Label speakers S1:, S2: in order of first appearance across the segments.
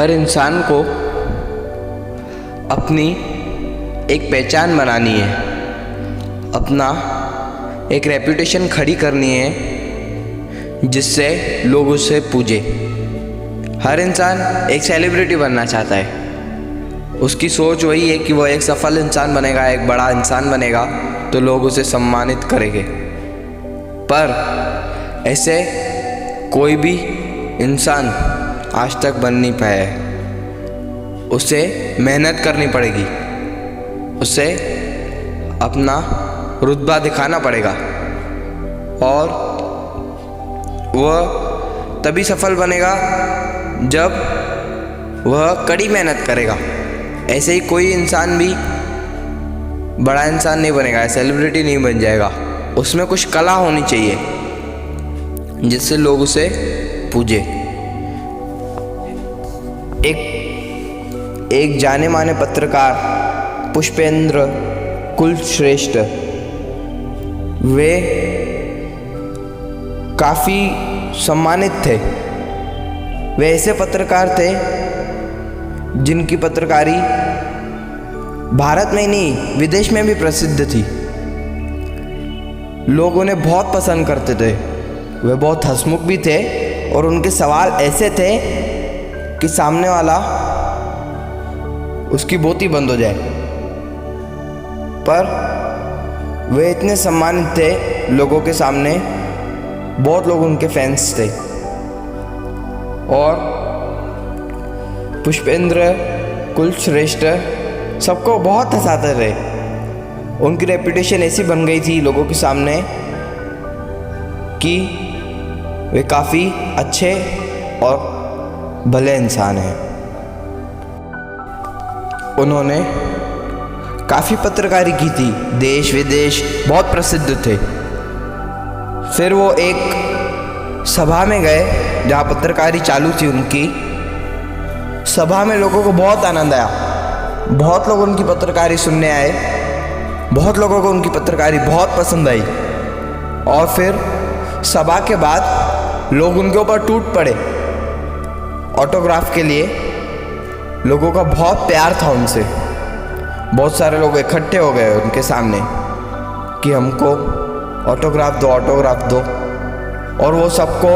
S1: हर इंसान को अपनी एक पहचान बनानी है, अपना एक रेपुटेशन खड़ी करनी है जिससे लोग उसे पूजे। हर इंसान एक सेलिब्रिटी बनना चाहता है। उसकी सोच वही है कि वह एक सफल इंसान बनेगा, एक बड़ा इंसान बनेगा तो लोग उसे सम्मानित करेंगे। पर ऐसे कोई भी इंसान आज तक बन नहीं पाया है। उसे मेहनत करनी पड़ेगी, उसे अपना रुतबा दिखाना पड़ेगा और वह तभी सफल बनेगा जब वह कड़ी मेहनत करेगा। ऐसे ही कोई इंसान भी बड़ा इंसान नहीं बनेगा, सेलिब्रिटी नहीं बन जाएगा। उसमें कुछ कला होनी चाहिए जिससे लोग उसे पूजे। एक जाने माने पत्रकार पुष्पेंद्र कुलश्रेष्ठ, वे काफ़ी सम्मानित थे। वे ऐसे पत्रकार थे जिनकी पत्रकारी भारत में ही नहीं विदेश में भी प्रसिद्ध थी। लोग उन्हें बहुत पसंद करते थे। वे बहुत हंसमुख भी थे और उनके सवाल ऐसे थे कि सामने वाला उसकी बोती बंद हो जाए। पर वे इतने सम्मानित थे लोगों के सामने, बहुत लोग उनके फैंस थे। और पुष्पेंद्र कुलश्रेष्ठ सबको बहुत हंसाते थे। उनकी रेपुटेशन ऐसी बन गई थी लोगों के सामने कि वे काफ़ी अच्छे और भले इंसान हैं। उन्होंने काफ़ी पत्रकारी की थी, देश विदेश बहुत प्रसिद्ध थे। फिर वो एक सभा में गए जहाँ पत्रकारी चालू थी उनकी। सभा में लोगों को बहुत आनंद आया, बहुत लोग उनकी पत्रकारी सुनने आए, बहुत लोगों को उनकी पत्रकारी बहुत पसंद आई। और फिर सभा के बाद लोग उनके ऊपर टूट पड़े। ऑटोग्राफ के लिए लोगों का बहुत प्यार था उनसे। बहुत सारे लोग इकट्ठे हो गए उनके सामने कि हमको ऑटोग्राफ दो, ऑटोग्राफ दो। और वो सबको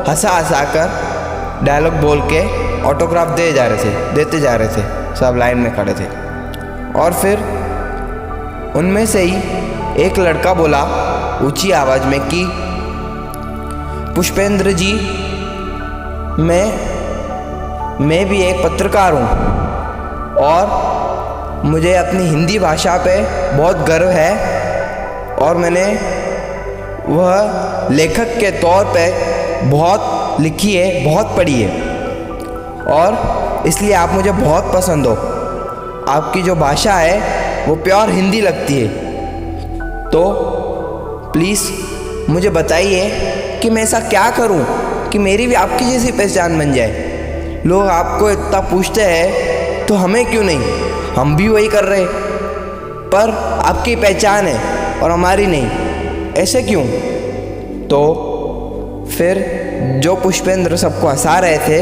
S1: हंसा हंसा कर डायलॉग बोल के ऑटोग्राफ देते जा रहे थे। सब लाइन में खड़े थे। और फिर उनमें से ही एक लड़का बोला ऊंची आवाज़ में कि पुष्पेंद्र जी, मैं भी एक पत्रकार हूँ और मुझे अपनी हिंदी भाषा पे बहुत गर्व है और मैंने वह लेखक के तौर पे बहुत लिखी है, बहुत पढ़ी है और इसलिए आप मुझे बहुत पसंद हो। आपकी जो भाषा है वो प्योर हिंदी लगती है। तो प्लीज़ मुझे बताइए कि मैं ऐसा क्या करूं कि मेरी भी आपकी जैसी पहचान बन जाए। लोग आपको इतना पूछते हैं तो हमें क्यों नहीं, हम भी वही कर रहे, पर आपकी पहचान है और हमारी नहीं, ऐसे क्यों? तो फिर जो पुष्पेंद्र सबको हंसा रहे थे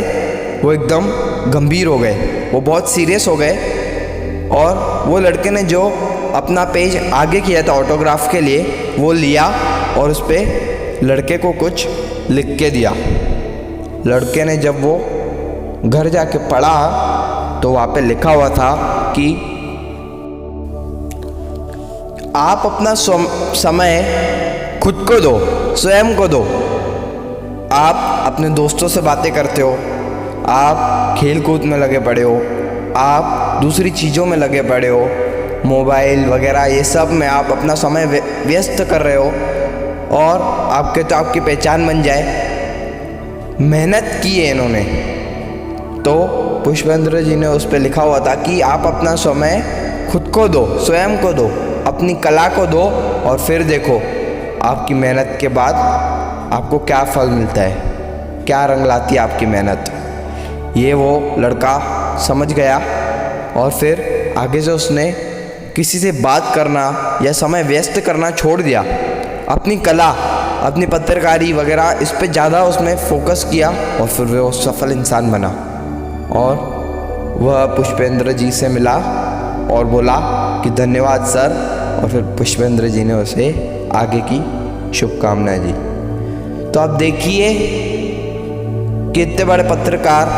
S1: वो एकदम गंभीर हो गए, वो बहुत सीरियस हो गए। और वो लड़के ने जो अपना पेज आगे किया था ऑटोग्राफ के लिए वो लिया और उस पर लड़के को कुछ लिख के दिया। लड़के ने जब वो घर जाके पढ़ा तो वहाँ पे लिखा हुआ था कि आप अपना समय खुद को दो, स्वयं को दो। आप अपने दोस्तों से बातें करते हो, आप खेल कूद में लगे पड़े हो, आप दूसरी चीज़ों में लगे पड़े हो, मोबाइल वगैरह ये सब में आप अपना समय व्यस्त कर रहे हो और आपकी पहचान बन जाए। मेहनत की है इन्होंने। तो पुष्पेंद्र जी ने उस पर लिखा हुआ था कि आप अपना समय खुद को दो, स्वयं को दो, अपनी कला को दो और फिर देखो आपकी मेहनत के बाद आपको क्या फल मिलता है, क्या रंग लाती है आपकी मेहनत। ये वो लड़का समझ गया और फिर आगे से उसने किसी से बात करना या समय व्यस्त करना छोड़ दिया। अपनी कला, अपनी पत्रकारी वगैरह इस पे ज़्यादा उसमें फोकस किया और फिर वो सफल इंसान बना। और वह पुष्पेंद्र जी से मिला और बोला कि धन्यवाद सर, और फिर पुष्पेंद्र जी ने उसे आगे की शुभकामनाएं दी। तो आप देखिए कि इतने बड़े पत्रकार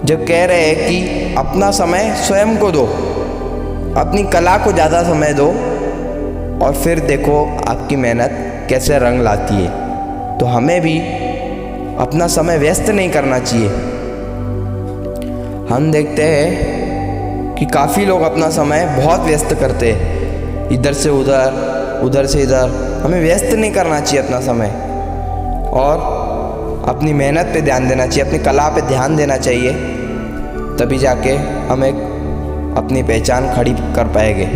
S1: जब कह रहे हैं कि अपना समय स्वयं को दो, अपनी कला को ज़्यादा समय दो, और फिर देखो आपकी मेहनत कैसे रंग लाती है। तो हमें भी अपना समय व्यस्त नहीं करना चाहिए। हम देखते हैं कि काफ़ी लोग अपना समय बहुत व्यस्त करते हैं, इधर से उधर, उधर से इधर। हमें व्यस्त नहीं करना चाहिए अपना समय, और अपनी मेहनत पे ध्यान देना चाहिए, अपनी कला पे ध्यान देना चाहिए। तभी जाके हम एक अपनी पहचान खड़ी कर पाएंगे।